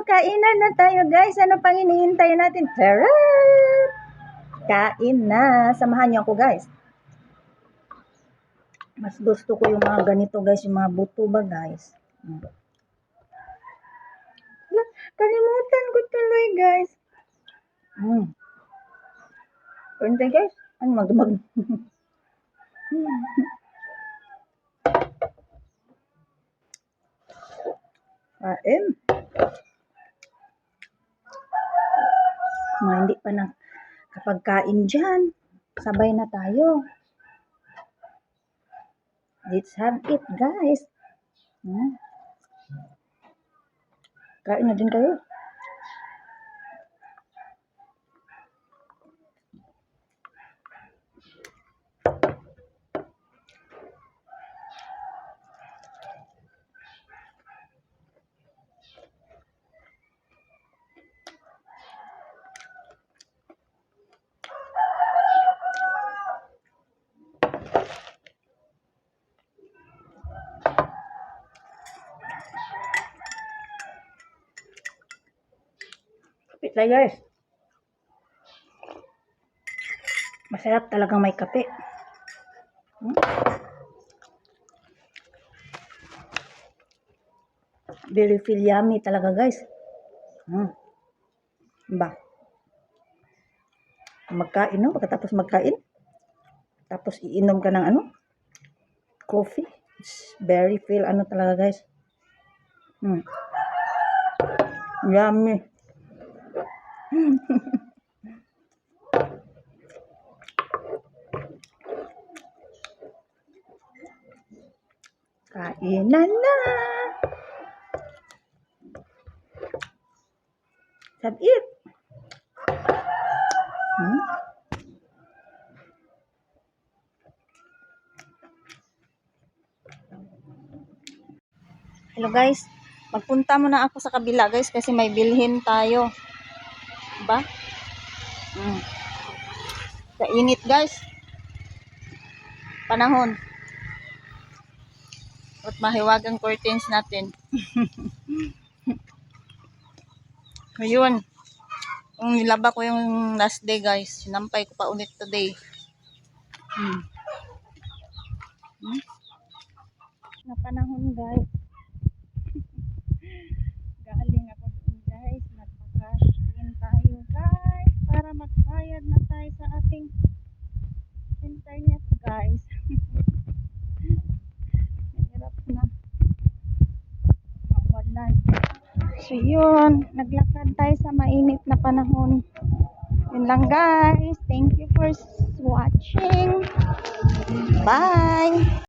kainan na tayo guys. Ano pang hinihintay natin? Tara! Kain na. Samahan niyo ako guys. Mas gusto ko yung mga ganito guys, yung mga buto ba guys. Kalimutan ko tuloy guys. Kunti guys. Ano magdamag? Kain. Mga hindi pa na kapag kain dyan, sabay na tayo. Let's have it guys. Kain na din kayo. Kapit tayo guys. Masarap talagang may kape. Very feel yummy talaga guys. Ba? Magkain no? Pagkatapos magkain. Tapos iinom ka ng ano? Coffee. It's very feel ano talaga guys. Yummy. Kainan na. Have it. Hello guys. Magpunta muna ako sa kabila guys kasi may bilhin tayo. Diba? Sa init guys. Panahon. At mahiwag ang curtains natin. Ayun. Yung nilaba ko yung last day guys. Sinampay ko pa ulit today. Na panahon guys. Galing ako dun guys. Nagpakashin tayo guys. Para magbayad na tayo sa ating internet guys. Hirap na. Mawalan. So yun. Naglakad tayo sa mainit na panahon. Yun lang guys. Thank you for watching. Bye.